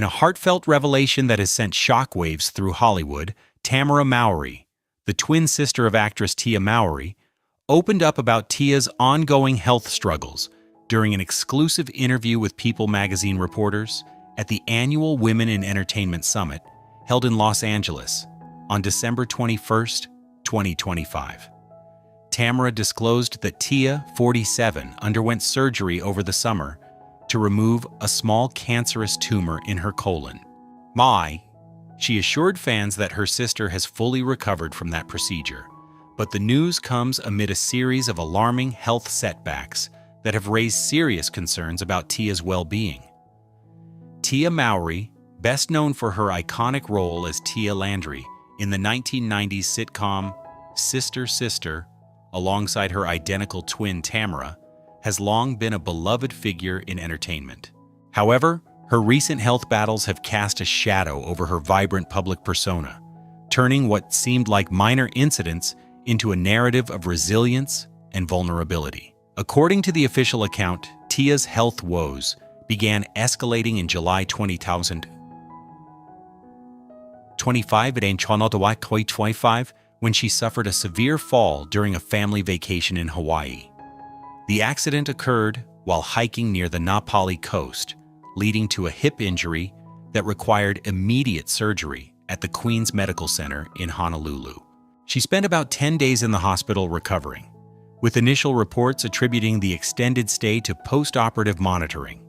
In a heartfelt revelation that has sent shockwaves through Hollywood, Tamera Mowry, the twin sister of actress Tia Mowry, opened up about Tia's ongoing health struggles during an exclusive interview with People magazine reporters at the annual Women in Entertainment Summit held in Los Angeles on December 21, 2025. Tamera disclosed that Tia, 47, underwent surgery over the summer to remove a small cancerous tumor in her colon. She assured fans that her sister has fully recovered from that procedure, but the news comes amid a series of alarming health setbacks that have raised serious concerns about Tia's well-being. Tia Mowry, best known for her iconic role as Tia Landry in the 1990s sitcom Sister Sister, alongside her identical twin Tamera, has long been a beloved figure in entertainment. However, her recent health battles have cast a shadow over her vibrant public persona, turning what seemed like minor incidents into a narrative of resilience and vulnerability. According to the official account, Tia's health woes began escalating in July 2025 when she suffered a severe fall during a family vacation in Hawaii. The accident occurred while hiking near the Na Pali coast, leading to a hip injury that required immediate surgery at the Queen's Medical Center in Honolulu. She spent about 10 days in the hospital recovering, with initial reports attributing the extended stay to post-operative monitoring.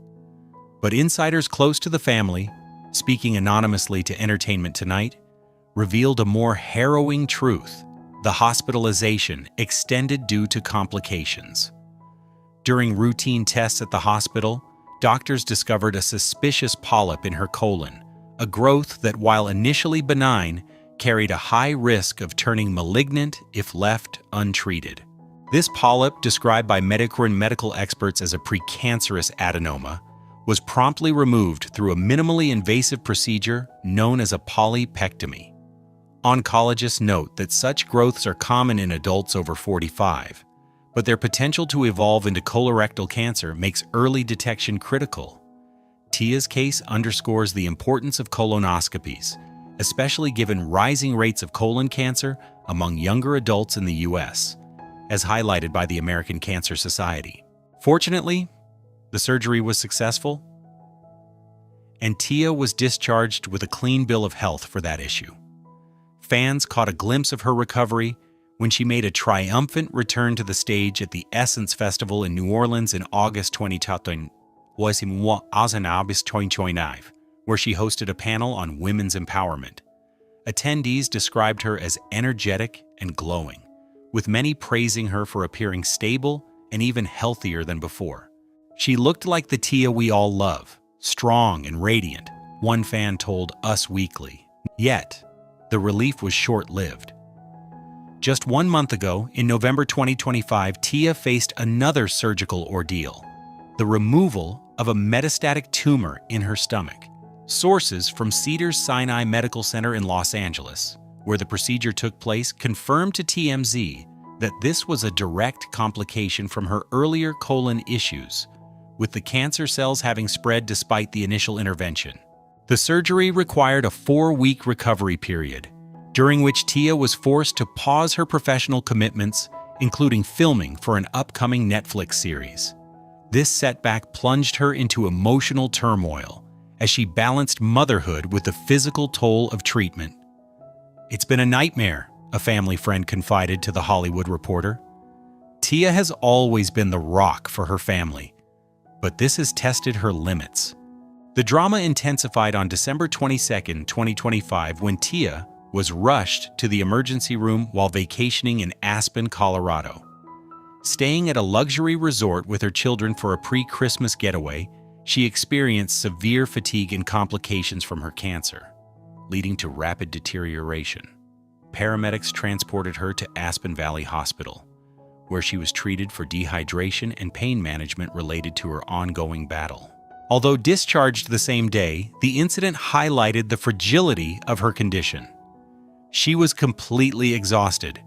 But insiders close to the family, speaking anonymously to Entertainment Tonight, revealed a more harrowing truth: the hospitalization extended due to complications. During routine tests at the hospital, doctors discovered a suspicious polyp in her colon, a growth that, while initially benign, carried a high risk of turning malignant if left untreated. This polyp, described by medical experts as a precancerous adenoma, was promptly removed through a minimally invasive procedure known as a polypectomy. Oncologists note that such growths are common in adults over 45, but their potential to evolve into colorectal cancer makes early detection critical. Tia's case underscores the importance of colonoscopies, especially given rising rates of colon cancer among younger adults in the U.S., as highlighted by the American Cancer Society. Fortunately, the surgery was successful, and Tia was discharged with a clean bill of health for that issue. Fans caught a glimpse of her recovery when she made a triumphant return to the stage at the Essence Festival in New Orleans in August 2025, where she hosted a panel on women's empowerment. Attendees described her as energetic and glowing, with many praising her for appearing stable and even healthier than before. She looked like the Tia we all love, strong and radiant, one fan told Us Weekly. Yet, the relief was short-lived. Just 1 month ago, in November 2025, Tia faced another surgical ordeal: the removal of a metastatic tumor in her stomach. Sources from Cedars-Sinai Medical Center in Los Angeles, where the procedure took place, confirmed to TMZ that this was a direct complication from her earlier colon issues, with the cancer cells having spread despite the initial intervention. The surgery required a 4-week recovery period, during which Tia was forced to pause her professional commitments, including filming for an upcoming Netflix series. This setback plunged her into emotional turmoil as she balanced motherhood with the physical toll of treatment. "It's been a nightmare," a family friend confided to The Hollywood Reporter. Tia has always been the rock for her family, but this has tested her limits. The drama intensified on December 22, 2025, when Tia was rushed to the emergency room while vacationing in Aspen, Colorado. Staying at a luxury resort with her children for a pre-Christmas getaway, she experienced severe fatigue and complications from her cancer, leading to rapid deterioration. Paramedics transported her to Aspen Valley Hospital, where she was treated for dehydration and pain management related to her ongoing battle. Although discharged the same day, the incident highlighted the fragility of her condition. She was completely exhausted.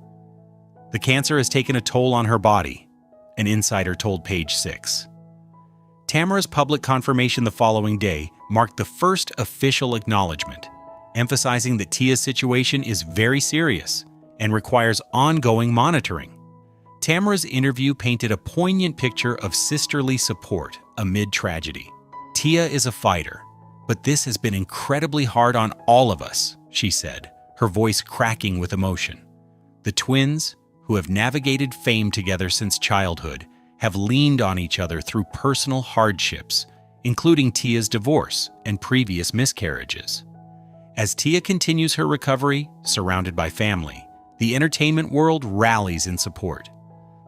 "The cancer has taken a toll on her body," an insider told Page 6. Tamera's public confirmation the following day marked the first official acknowledgement, emphasizing that Tia's situation is very serious and requires ongoing monitoring. Tamera's interview painted a poignant picture of sisterly support amid tragedy. "Tia is a fighter, but this has been incredibly hard on all of us," she said, her voice cracking with emotion. The twins, who have navigated fame together since childhood, have leaned on each other through personal hardships, including Tia's divorce and previous miscarriages. As Tia continues her recovery, surrounded by family, the entertainment world rallies in support.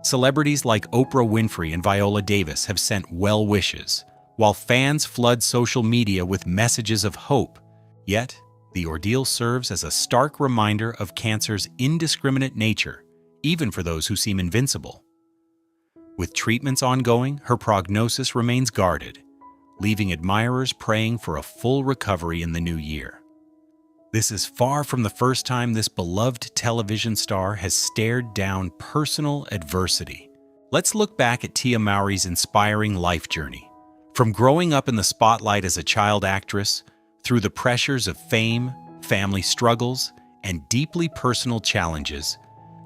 Celebrities like Oprah Winfrey and Viola Davis have sent well wishes, while fans flood social media with messages of hope. Yet, the ordeal serves as a stark reminder of cancer's indiscriminate nature, even for those who seem invincible. With treatments ongoing, her prognosis remains guarded, leaving admirers praying for a full recovery in the new year. This is far from the first time this beloved television star has stared down personal adversity. Let's look back at Tia Mowry's inspiring life journey. From growing up in the spotlight as a child actress, through the pressures of fame, family struggles, and deeply personal challenges,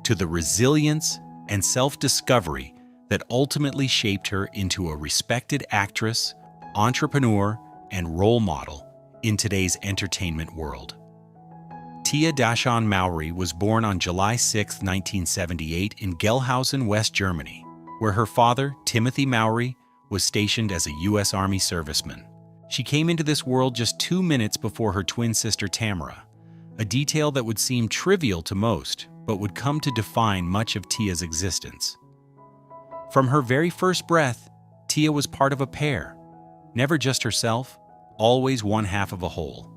to the resilience and self-discovery that ultimately shaped her into a respected actress, entrepreneur, and role model in today's entertainment world. Tia Dashon Mowry was born on July 6, 1978 in Gelhausen, West Germany, where her father, Timothy Mowry, was stationed as a U.S. Army serviceman. She came into this world just 2 minutes before her twin sister Tamera, a detail that would seem trivial to most, but would come to define much of Tia's existence. From her very first breath, Tia was part of a pair, never just herself, always one half of a whole.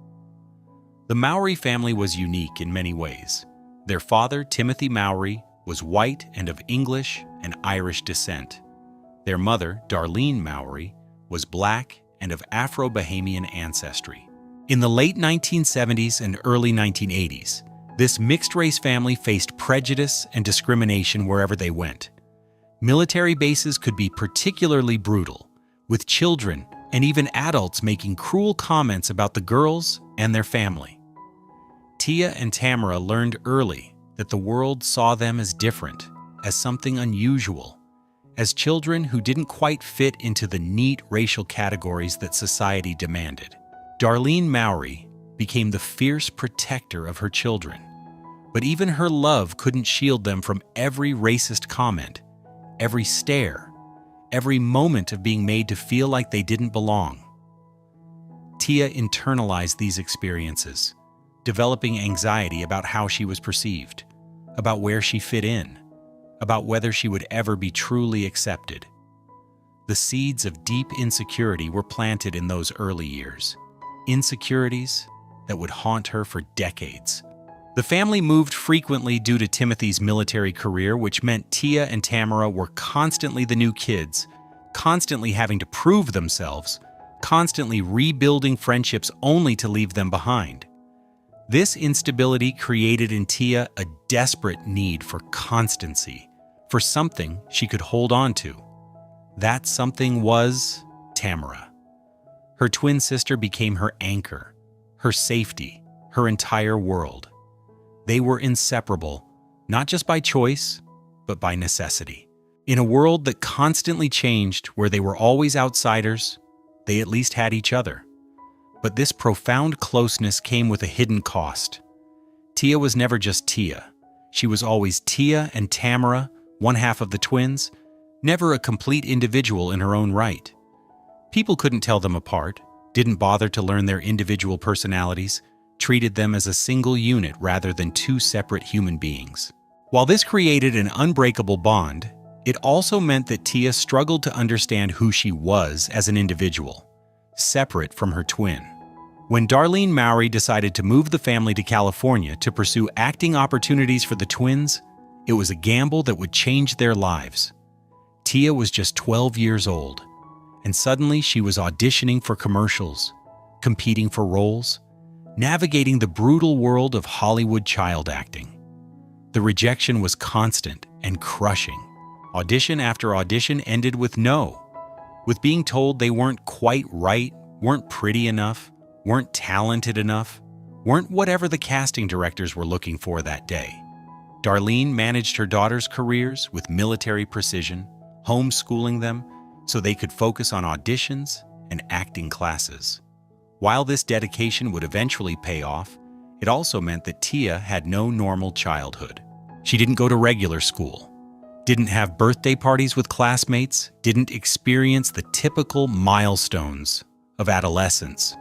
The Mowry family was unique in many ways. Their father, Timothy Mowry, was white and of English and Irish descent. Their mother, Darlene Mowry, was black and of Afro-Bahamian ancestry. In the late 1970s and early 1980s, this mixed-race family faced prejudice and discrimination wherever they went. Military bases could be particularly brutal, with children and even adults making cruel comments about the girls and their family. Tia and Tamera learned early that the world saw them as different, as something unusual, as children who didn't quite fit into the neat racial categories that society demanded. Darlene Mowry became the fierce protector of her children, but even her love couldn't shield them from every racist comment, every stare, every moment of being made to feel like they didn't belong. Tia internalized these experiences, developing anxiety about how she was perceived, about where she fit in, about whether she would ever be truly accepted. The seeds of deep insecurity were planted in those early years, insecurities that would haunt her for decades. The family moved frequently due to Timothy's military career, which meant Tia and Tamera were constantly the new kids, constantly having to prove themselves, constantly rebuilding friendships only to leave them behind. This instability created in Tia a desperate need for constancy, for something she could hold on to. That something was Tamera. Her twin sister became her anchor, her safety, her entire world. They were inseparable, not just by choice, but by necessity. In a world that constantly changed, where they were always outsiders, they at least had each other. But this profound closeness came with a hidden cost. Tia was never just Tia. She was always Tia and Tamera, one half of the twins, never a complete individual in her own right. People couldn't tell them apart, didn't bother to learn their individual personalities, treated them as a single unit rather than two separate human beings. While this created an unbreakable bond, it also meant that Tia struggled to understand who she was as an individual, separate from her twin. When Darlene Mowry decided to move the family to California to pursue acting opportunities for the twins, it was a gamble that would change their lives. Tia was just 12 years old, and suddenly she was auditioning for commercials, competing for roles, navigating the brutal world of Hollywood child acting. The rejection was constant and crushing. Audition after audition ended with no, with being told they weren't quite right, weren't pretty enough, weren't talented enough, weren't whatever the casting directors were looking for that day. Darlene managed her daughters' careers with military precision, homeschooling them so they could focus on auditions and acting classes. While this dedication would eventually pay off, it also meant that Tia had no normal childhood. She didn't go to regular school, didn't have birthday parties with classmates, didn't experience the typical milestones of adolescence.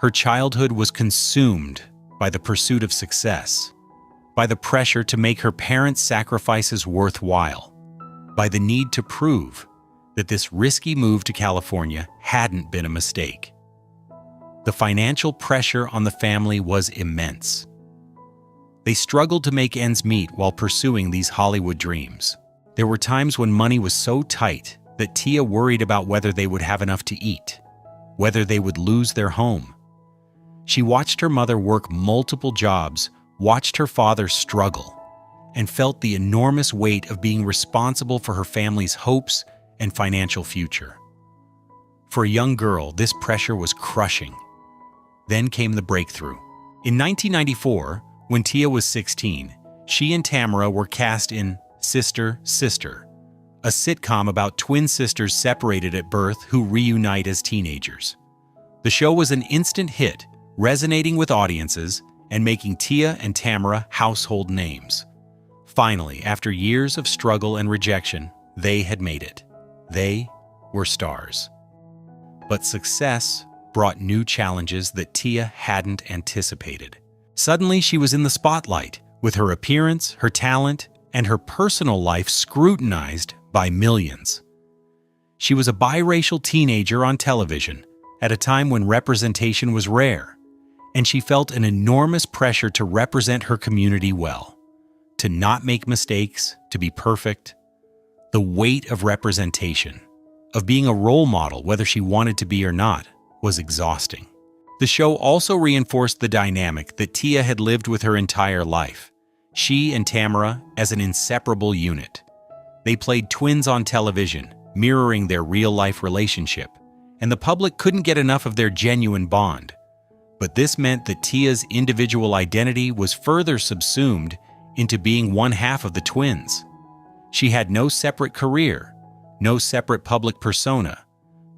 Her childhood was consumed by the pursuit of success, by the pressure to make her parents' sacrifices worthwhile, by the need to prove that this risky move to California hadn't been a mistake. The financial pressure on the family was immense. They struggled to make ends meet while pursuing these Hollywood dreams. There were times when money was so tight that Tia worried about whether they would have enough to eat, whether they would lose their home. She watched her mother work multiple jobs, watched her father struggle, and felt the enormous weight of being responsible for her family's hopes and financial future. For a young girl, this pressure was crushing. Then came the breakthrough. In 1994, when Tia was 16, she and Tamera were cast in Sister, Sister, a sitcom about twin sisters separated at birth who reunite as teenagers. The show was an instant hit, resonating with audiences and making Tia and Tamera household names. Finally, after years of struggle and rejection, they had made it. They were stars. But success brought new challenges that Tia hadn't anticipated. Suddenly, she was in the spotlight, with her appearance, her talent, and her personal life scrutinized by millions. She was a biracial teenager on television at a time when representation was rare, and she felt an enormous pressure to represent her community well, to not make mistakes, to be perfect. The weight of representation, of being a role model, whether she wanted to be or not, was exhausting. The show also reinforced the dynamic that Tia had lived with her entire life. She and Tamera as an inseparable unit. They played twins on television, mirroring their real-life relationship, and the public couldn't get enough of their genuine bond. But this meant that Tia's individual identity was further subsumed into being one half of the twins. She had no separate career, no separate public persona,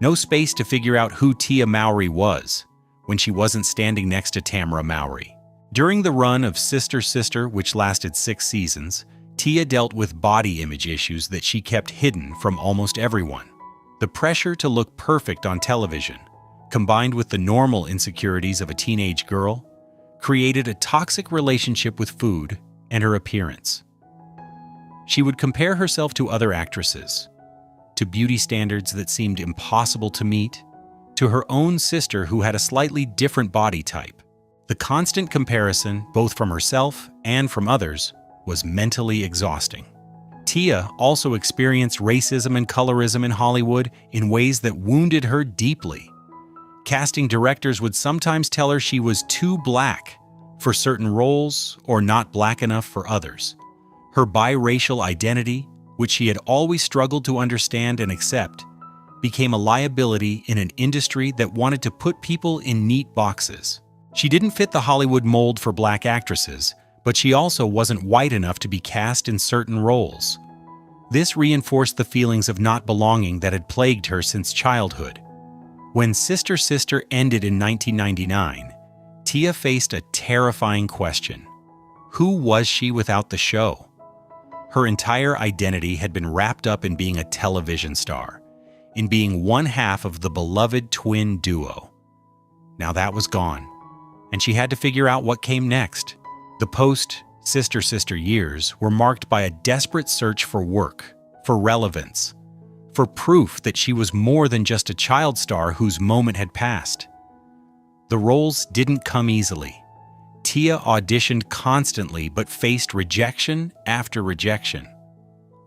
no space to figure out who Tia Mowry was when she wasn't standing next to Tamera Mowry. During the run of Sister Sister, which lasted 6 seasons, Tia dealt with body image issues that she kept hidden from almost everyone. The pressure to look perfect on television, combined with the normal insecurities of a teenage girl, created a toxic relationship with food and her appearance. She would compare herself to other actresses, to beauty standards that seemed impossible to meet, to her own sister who had a slightly different body type. The constant comparison, both from herself and from others, was mentally exhausting. Tia also experienced racism and colorism in Hollywood in ways that wounded her deeply. Casting directors would sometimes tell her she was too black for certain roles or not black enough for others. Her biracial identity, which she had always struggled to understand and accept, became a liability in an industry that wanted to put people in neat boxes. She didn't fit the Hollywood mold for black actresses, but she also wasn't white enough to be cast in certain roles. This reinforced the feelings of not belonging that had plagued her since childhood. When Sister Sister ended in 1999, Tia faced a terrifying question. Who was she without the show? Her entire identity had been wrapped up in being a television star, in being one half of the beloved twin duo. Now that was gone, and she had to figure out what came next. The post-Sister Sister years were marked by a desperate search for work, for relevance, for proof that she was more than just a child star whose moment had passed. The roles didn't come easily. Tia auditioned constantly but faced rejection after rejection.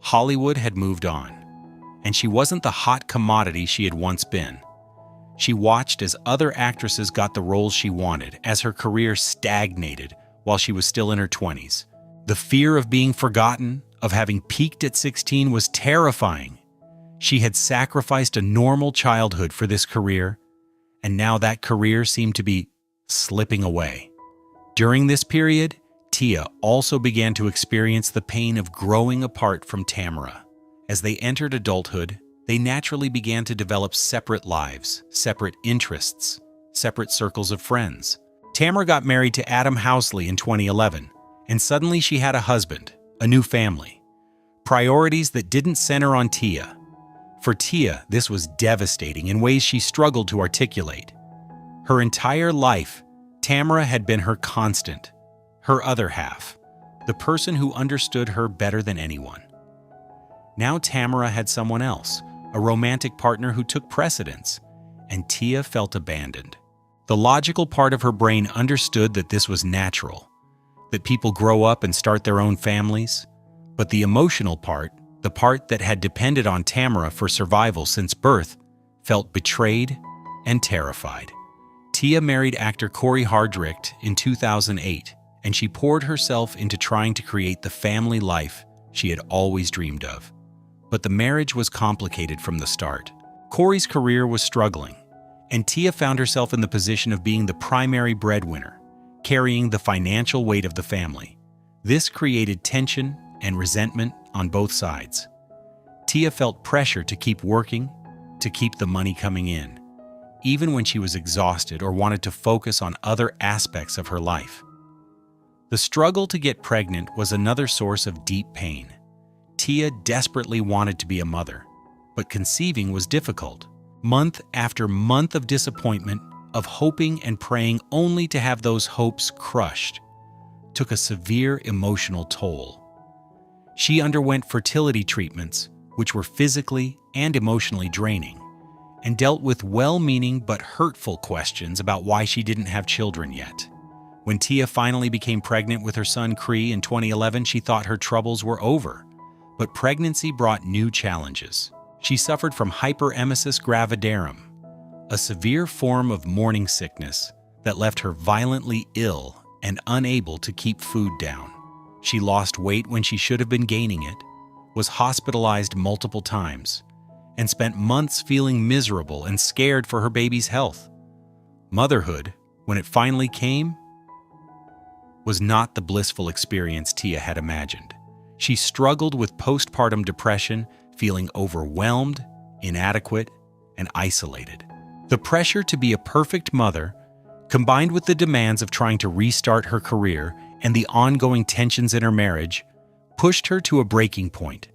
Hollywood had moved on, and she wasn't the hot commodity she had once been. She watched as other actresses got the roles she wanted, as her career stagnated while she was still in her 20s. The fear of being forgotten, of having peaked at 16, was terrifying. She had sacrificed a normal childhood for this career, and now that career seemed to be slipping away. During this period, Tia also began to experience the pain of growing apart from Tamera. As they entered adulthood, they naturally began to develop separate lives, separate interests, separate circles of friends. Tamera got married to Adam Housley in 2011, and suddenly she had a husband, a new family. Priorities that didn't center on Tia. For Tia, this was devastating in ways she struggled to articulate. Her entire life, Tamera had been her constant, her other half, the person who understood her better than anyone. Now Tamera had someone else, a romantic partner who took precedence, and Tia felt abandoned. The logical part of her brain understood that this was natural, that people grow up and start their own families, but the emotional part, the part that had depended on Tamera for survival since birth, felt betrayed and terrified. Tia married actor Corey Hardrict in 2008, and she poured herself into trying to create the family life she had always dreamed of. But the marriage was complicated from the start. Corey's career was struggling, and Tia found herself in the position of being the primary breadwinner, carrying the financial weight of the family. This created tension and resentment on both sides. Tia felt pressure to keep working, to keep the money coming in, even when she was exhausted or wanted to focus on other aspects of her life. The struggle to get pregnant was another source of deep pain. Tia desperately wanted to be a mother, but conceiving was difficult. Month after month of disappointment, of hoping and praying only to have those hopes crushed, took a severe emotional toll. She underwent fertility treatments, which were physically and emotionally draining, and dealt with well-meaning but hurtful questions about why she didn't have children yet. When Tia finally became pregnant with her son Cree in 2011, she thought her troubles were over. But pregnancy brought new challenges. She suffered from hyperemesis gravidarum, a severe form of morning sickness that left her violently ill and unable to keep food down. She lost weight when she should have been gaining it, was hospitalized multiple times, and spent months feeling miserable and scared for her baby's health. Motherhood, when it finally came, was not the blissful experience Tia had imagined. She struggled with postpartum depression, feeling overwhelmed, inadequate, and isolated. The pressure to be a perfect mother, combined with the demands of trying to restart her career and the ongoing tensions in her marriage, pushed her to a breaking point.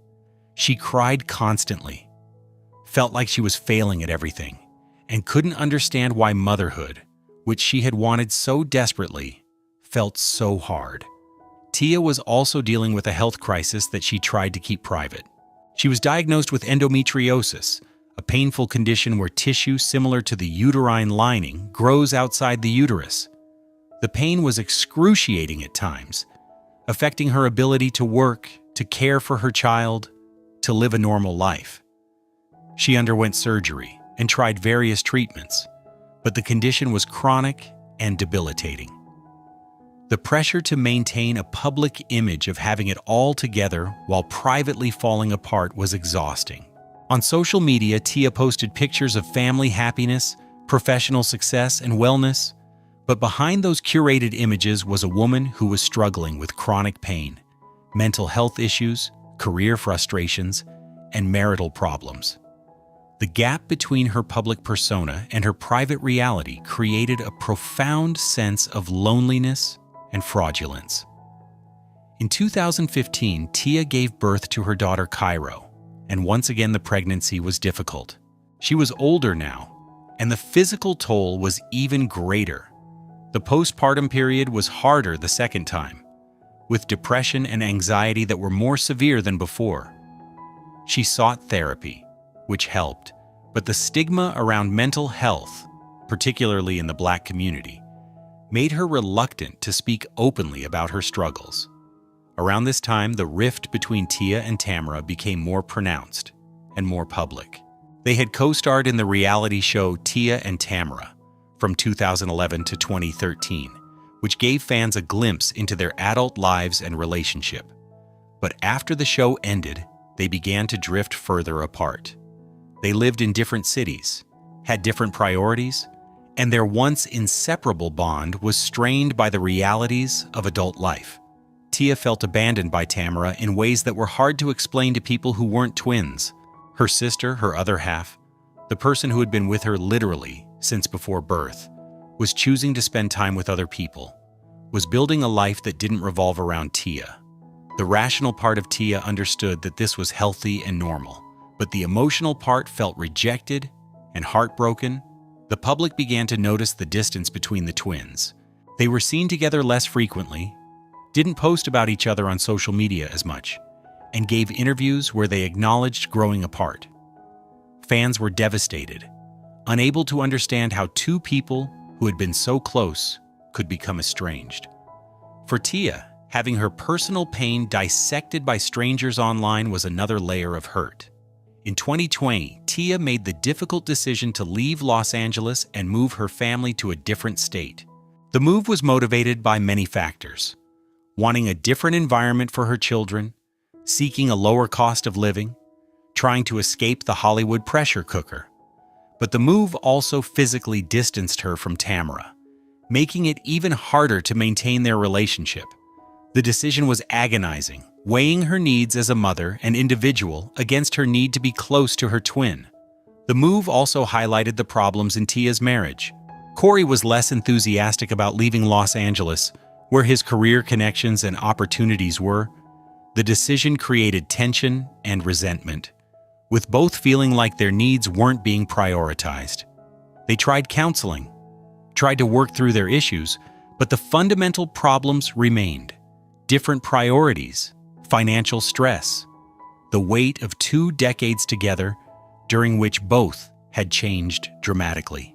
She cried constantly, felt like she was failing at everything, and couldn't understand why motherhood, which she had wanted so desperately, felt so hard. Tia was also dealing with a health crisis that she tried to keep private. She was diagnosed with endometriosis, a painful condition where tissue similar to the uterine lining grows outside the uterus. The pain was excruciating at times, affecting her ability to work, to care for her child, to live a normal life. She underwent surgery and tried various treatments, but the condition was chronic and debilitating. The pressure to maintain a public image of having it all together while privately falling apart was exhausting. On social media, Tia posted pictures of family happiness, professional success, and wellness, but behind those curated images was a woman who was struggling with chronic pain, mental health issues, career frustrations, and marital problems. The gap between her public persona and her private reality created a profound sense of loneliness and fraudulence. In 2015, Tia gave birth to her daughter Cairo, and once again the pregnancy was difficult. She was older now, and the physical toll was even greater. The postpartum period was harder the second time, with depression and anxiety that were more severe than before. She sought therapy, which helped, but the stigma around mental health, particularly in the Black community, made her reluctant to speak openly about her struggles. Around this time, the rift between Tia and Tamera became more pronounced and more public. They had co-starred in the reality show Tia and Tamera from 2011 to 2013, which gave fans a glimpse into their adult lives and relationship. But after the show ended, they began to drift further apart. They lived in different cities, had different priorities, and their once inseparable bond was strained by the realities of adult life. Tia felt abandoned by Tamera in ways that were hard to explain to people who weren't twins. Her sister, her other half, the person who had been with her literally since before birth, was choosing to spend time with other people, was building a life that didn't revolve around Tia. The rational part of Tia understood that this was healthy and normal, but the emotional part felt rejected and heartbroken. The public began to notice the distance between the twins. They were seen together less frequently, didn't post about each other on social media as much, and gave interviews where they acknowledged growing apart. Fans were devastated, unable to understand how two people who had been so close could become estranged. For Tia, having her personal pain dissected by strangers online was another layer of hurt. In 2020, Tia made the difficult decision to leave Los Angeles and move her family to a different state. The move was motivated by many factors: wanting a different environment for her children, seeking a lower cost of living, trying to escape the Hollywood pressure cooker. But the move also physically distanced her from Tamera, making it even harder to maintain their relationship. The decision was agonizing, weighing her needs as a mother and individual against her need to be close to her twin. The move also highlighted the problems in Tia's marriage. Corey was less enthusiastic about leaving Los Angeles, where his career connections and opportunities were. The decision created tension and resentment, with both feeling like their needs weren't being prioritized. They tried counseling, tried to work through their issues, but the fundamental problems remained: different priorities, financial stress, the weight of 2 decades together during which both had changed dramatically.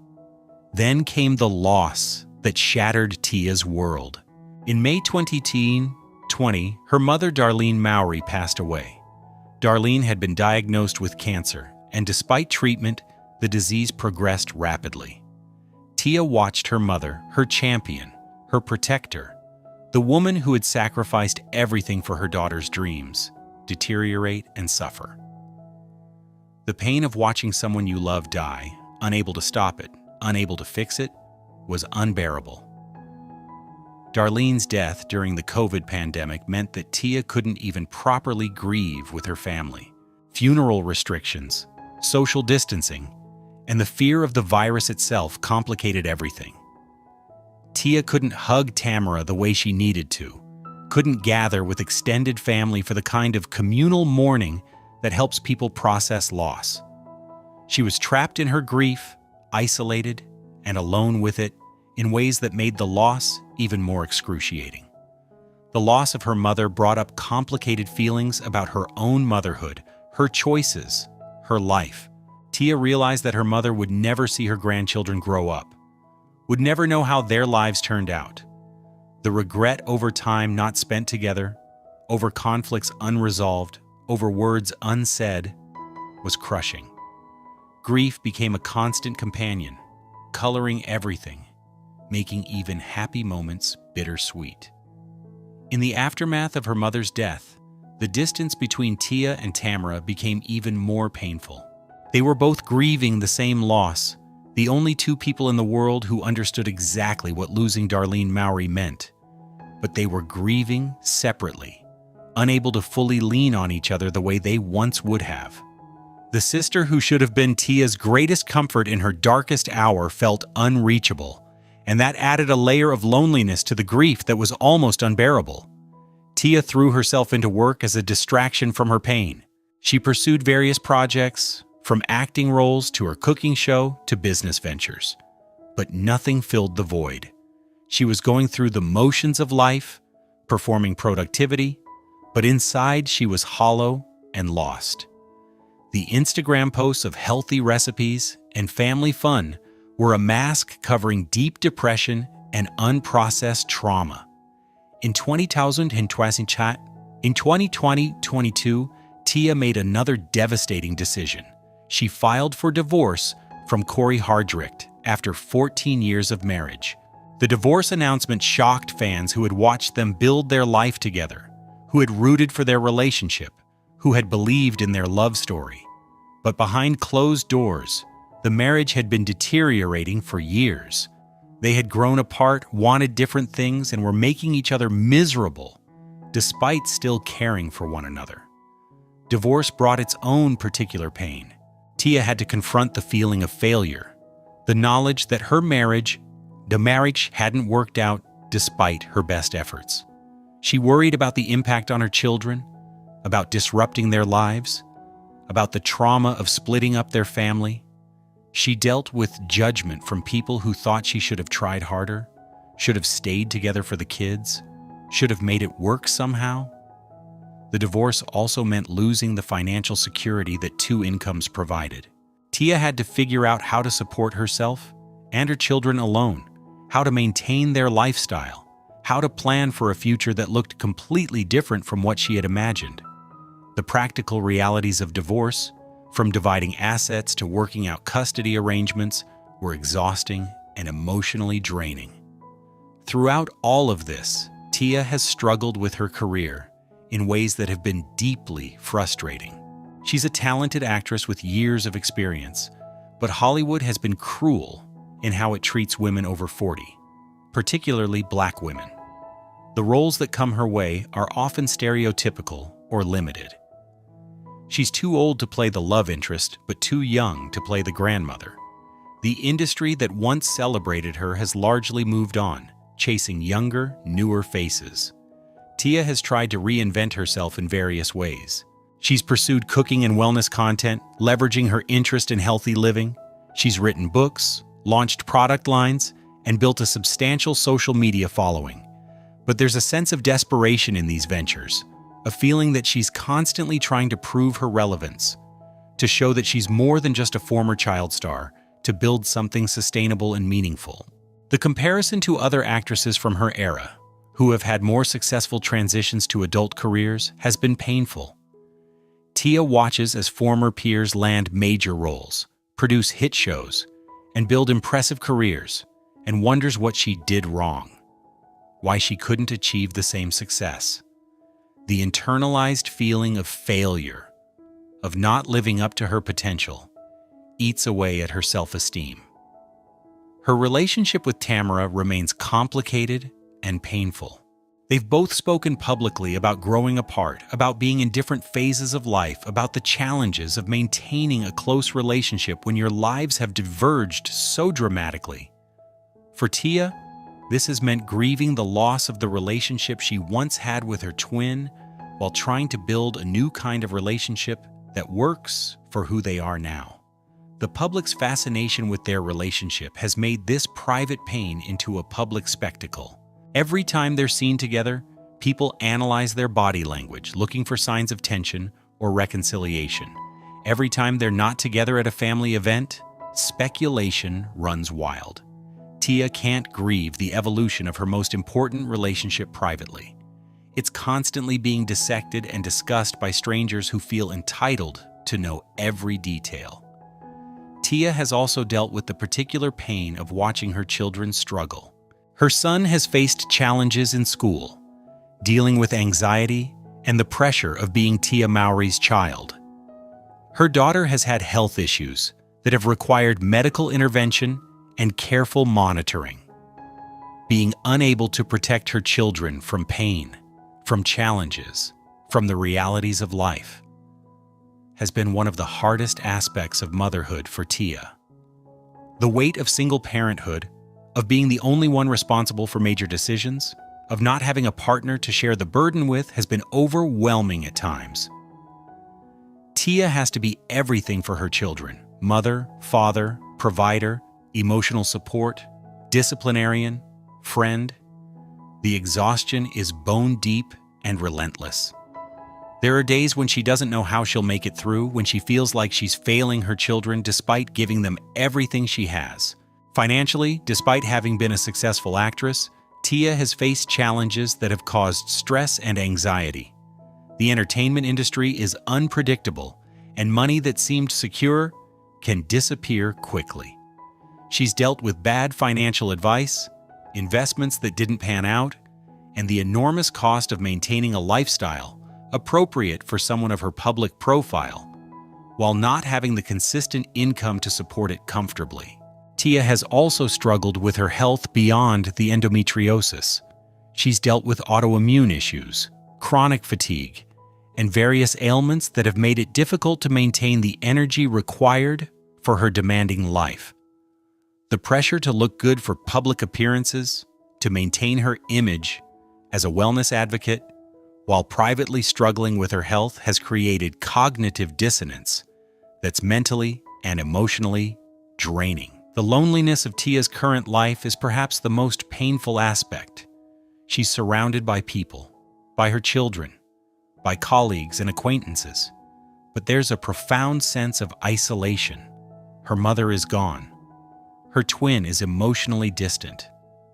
Then came the loss that shattered Tia's world. In May 2020, her mother Tamera Mowry passed away. Darlene had been diagnosed with cancer, and despite treatment, the disease progressed rapidly. Tia watched her mother, her champion, her protector, the woman who had sacrificed everything for her daughter's dreams, deteriorate and suffer. The pain of watching someone you love die, unable to stop it, unable to fix it, was unbearable. Darlene's death during the COVID pandemic meant that Tia couldn't even properly grieve with her family. Funeral restrictions, social distancing, and the fear of the virus itself complicated everything. Tia couldn't hug Tamera the way she needed to, couldn't gather with extended family for the kind of communal mourning that helps people process loss. She was trapped in her grief, isolated, and alone with it in ways that made the loss even more excruciating. The loss of her mother brought up complicated feelings about her own motherhood, her choices, her life. Tia realized that her mother would never see her grandchildren grow up, would never know how their lives turned out. The regret over time not spent together, over conflicts unresolved, over words unsaid, was crushing. Grief became a constant companion, coloring everything, making even happy moments bittersweet. In the aftermath of her mother's death, the distance between Tia and Tamera became even more painful. They were both grieving the same loss, the only two people in the world who understood exactly what losing Tamera Mowry meant. But they were grieving separately, unable to fully lean on each other the way they once would have. The sister who should have been Tia's greatest comfort in her darkest hour felt unreachable, and that added a layer of loneliness to the grief that was almost unbearable. Tia threw herself into work as a distraction from her pain. She pursued various projects, from acting roles to her cooking show to business ventures. But nothing filled the void. She was going through the motions of life, performing productivity, but inside she was hollow and lost. The Instagram posts of healthy recipes and family fun were a mask covering deep depression and unprocessed trauma. In 2022, Tia made another devastating decision. She filed for divorce from Corey Hardrict after 14 years of marriage. The divorce announcement shocked fans who had watched them build their life together, who had rooted for their relationship, who had believed in their love story. But behind closed doors, The marriage had been deteriorating for years. They had grown apart, wanted different things, and were making each other miserable, despite still caring for one another. Divorce brought its own particular pain. Tia had to confront the feeling of failure, the knowledge that the marriage hadn't worked out despite her best efforts. She worried about the impact on her children, about disrupting their lives, about the trauma of splitting up their family. She dealt with judgment from people who thought she should have tried harder, should have stayed together for the kids, should have made it work somehow. The divorce also meant losing the financial security that two incomes provided. Tia had to figure out how to support herself and her children alone, how to maintain their lifestyle, how to plan for a future that looked completely different from what she had imagined. The practical realities of divorce, from dividing assets to working out custody arrangements, were exhausting and emotionally draining. Throughout all of this, Tia has struggled with her career in ways that have been deeply frustrating. She's a talented actress with years of experience, but Hollywood has been cruel in how it treats women over 40, particularly Black women. The roles that come her way are often stereotypical or limited. She's too old to play the love interest, but too young to play the grandmother. The industry that once celebrated her has largely moved on, chasing younger, newer faces. Tia has tried to reinvent herself in various ways. She's pursued cooking and wellness content, leveraging her interest in healthy living. She's written books, launched product lines, and built a substantial social media following. But there's a sense of desperation in these ventures, a feeling that she's constantly trying to prove her relevance, to show that she's more than just a former child star, to build something sustainable and meaningful. The comparison to other actresses from her era, who have had more successful transitions to adult careers, has been painful. Tia watches as former peers land major roles, produce hit shows, and build impressive careers, and wonders what she did wrong, why she couldn't achieve the same success. The internalized feeling of failure, of not living up to her potential, eats away at her self-esteem. Her relationship with Tamera remains complicated and painful. They've both spoken publicly about growing apart, about being in different phases of life, about the challenges of maintaining a close relationship when your lives have diverged so dramatically. For Tia, this has meant grieving the loss of the relationship she once had with her twin, while trying to build a new kind of relationship that works for who they are now. The public's fascination with their relationship has made this private pain into a public spectacle. Every time they're seen together, people analyze their body language, looking for signs of tension or reconciliation. Every time they're not together at a family event, speculation runs wild. Tia can't grieve the evolution of her most important relationship privately. It's constantly being dissected and discussed by strangers who feel entitled to know every detail. Tia has also dealt with the particular pain of watching her children struggle. Her son has faced challenges in school, dealing with anxiety and the pressure of being Tia Mowry's child. Her daughter has had health issues that have required medical intervention and careful monitoring. Being unable to protect her children from pain, from challenges, from the realities of life, has been one of the hardest aspects of motherhood for Tia. The weight of single parenthood, of being the only one responsible for major decisions, of not having a partner to share the burden with, has been overwhelming at times. Tia has to be everything for her children: mother, father, provider, emotional support, disciplinarian, friend. The exhaustion is bone deep and relentless. There are days when she doesn't know how she'll make it through, when she feels like she's failing her children despite giving them everything she has. Financially, despite having been a successful actress, Tia has faced challenges that have caused stress and anxiety. The entertainment industry is unpredictable, and money that seemed secure can disappear quickly. She's dealt with bad financial advice, investments that didn't pan out, and the enormous cost of maintaining a lifestyle appropriate for someone of her public profile, while not having the consistent income to support it comfortably. Tia has also struggled with her health beyond the endometriosis. She's dealt with autoimmune issues, chronic fatigue, and various ailments that have made it difficult to maintain the energy required for her demanding life. The pressure to look good for public appearances, to maintain her image as a wellness advocate, while privately struggling with her health, has created cognitive dissonance that's mentally and emotionally draining. The loneliness of Tia's current life is perhaps the most painful aspect. She's surrounded by people, by her children, by colleagues and acquaintances, but there's a profound sense of isolation. Her mother is gone. Her twin is emotionally distant.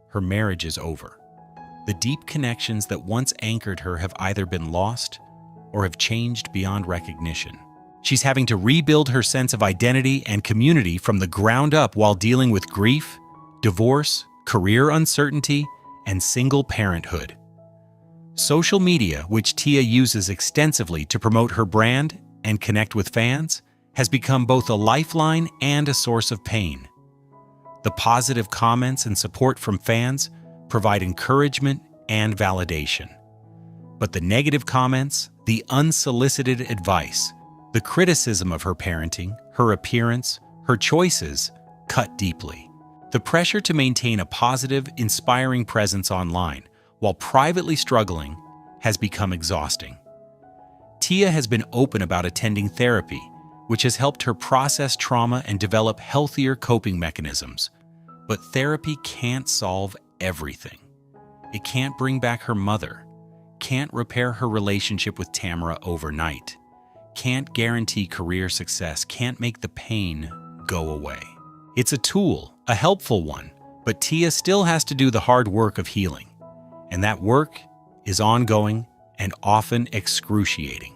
Her marriage is over. The deep connections that once anchored her have either been lost or have changed beyond recognition. She's having to rebuild her sense of identity and community from the ground up while dealing with grief, divorce, career uncertainty, and single parenthood. Social media, which Tia uses extensively to promote her brand and connect with fans, has become both a lifeline and a source of pain. The positive comments and support from fans provide encouragement and validation. But the negative comments, the unsolicited advice, the criticism of her parenting, her appearance, her choices, cut deeply. The pressure to maintain a positive, inspiring presence online while privately struggling has become exhausting. Tia has been open about attending therapy, which has helped her process trauma and develop healthier coping mechanisms. But therapy can't solve everything. It can't bring back her mother, can't repair her relationship with Tamera overnight, can't guarantee career success, can't make the pain go away. It's a tool, a helpful one, but Tia still has to do the hard work of healing. And that work is ongoing and often excruciating.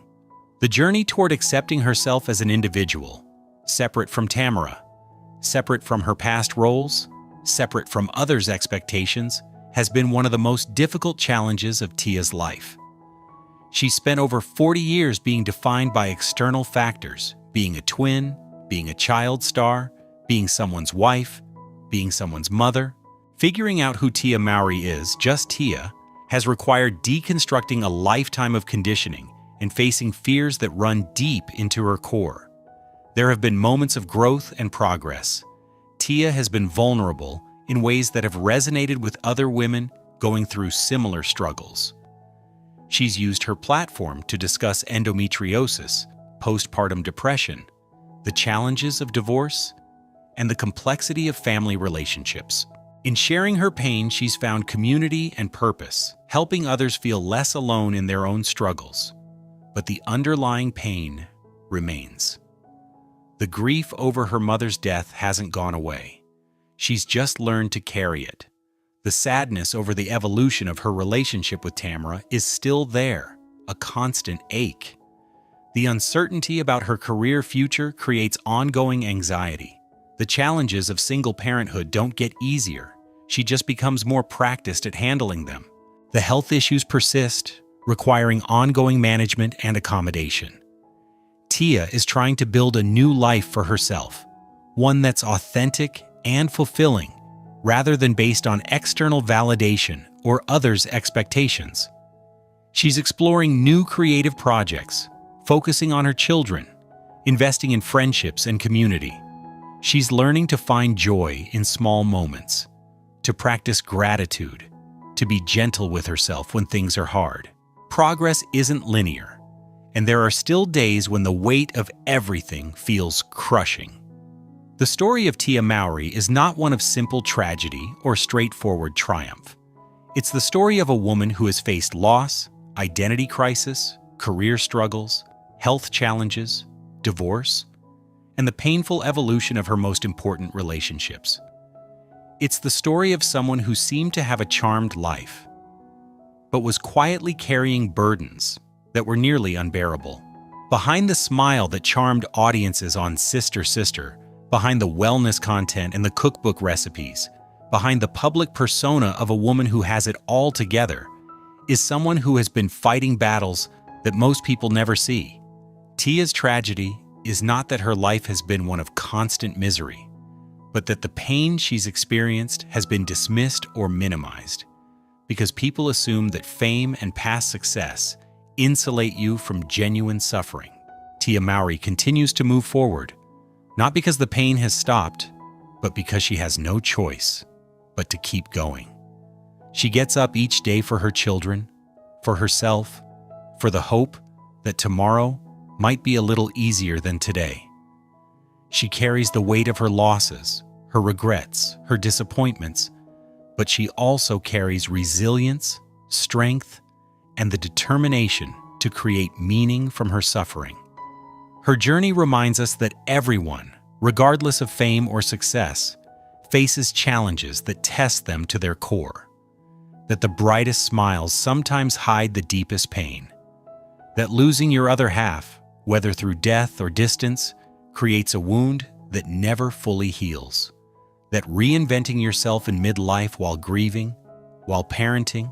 The journey toward accepting herself as an individual, separate from Tamera, separate from her past roles, separate from others' expectations, has been one of the most difficult challenges of Tia's life. She spent over 40 years being defined by external factors, being a twin, being a child star, being someone's wife, being someone's mother. Figuring out who Tia Mowry is, just Tia, has required deconstructing a lifetime of conditioning and facing fears that run deep into her core. There have been moments of growth and progress. Tia has been vulnerable in ways that have resonated with other women going through similar struggles. She's used her platform to discuss endometriosis, postpartum depression, the challenges of divorce, and the complexity of family relationships. In sharing her pain, she's found community and purpose, helping others feel less alone in their own struggles. But the underlying pain remains. The grief over her mother's death hasn't gone away. She's just learned to carry it. The sadness over the evolution of her relationship with Tamera is still there, a constant ache. The uncertainty about her career future creates ongoing anxiety. The challenges of single parenthood don't get easier. She just becomes more practiced at handling them. The health issues persist, requiring ongoing management and accommodation. Tia is trying to build a new life for herself, one that's authentic and fulfilling, rather than based on external validation or others' expectations. She's exploring new creative projects, focusing on her children, investing in friendships and community. She's learning to find joy in small moments, to practice gratitude, to be gentle with herself when things are hard. Progress isn't linear, and there are still days when the weight of everything feels crushing. The story of Tia Mowry is not one of simple tragedy or straightforward triumph. It's the story of a woman who has faced loss, identity crisis, career struggles, health challenges, divorce, and the painful evolution of her most important relationships. It's the story of someone who seemed to have a charmed life, but was quietly carrying burdens that were nearly unbearable. Behind the smile that charmed audiences on Sister Sister, behind the wellness content and the cookbook recipes, behind the public persona of a woman who has it all together, is someone who has been fighting battles that most people never see. Tia's tragedy is not that her life has been one of constant misery, but that the pain she's experienced has been dismissed or minimized, because people assume that fame and past success insulate you from genuine suffering. Tamera Mowry continues to move forward, not because the pain has stopped, but because she has no choice but to keep going. She gets up each day for her children, for herself, for the hope that tomorrow might be a little easier than today. She carries the weight of her losses, her regrets, her disappointments, but she also carries resilience, strength, and the determination to create meaning from her suffering. Her journey reminds us that everyone, regardless of fame or success, faces challenges that test them to their core, that the brightest smiles sometimes hide the deepest pain, that losing your other half, whether through death or distance, creates a wound that never fully heals, that reinventing yourself in midlife while grieving, while parenting,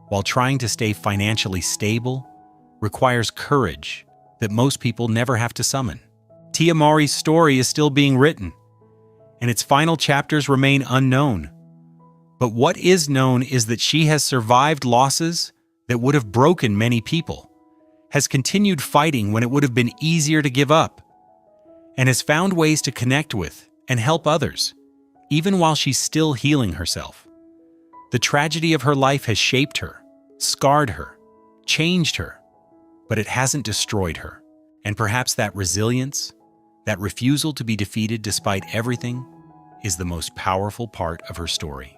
while trying to stay financially stable, requires courage that most people never have to summon. Tamera Mowry's story is still being written, and its final chapters remain unknown. But what is known is that she has survived losses that would have broken many people, has continued fighting when it would have been easier to give up, and has found ways to connect with and help others, even while she's still healing herself. The tragedy of her life has shaped her, scarred her, changed her, but it hasn't destroyed her. And perhaps that resilience, that refusal to be defeated despite everything, is the most powerful part of her story.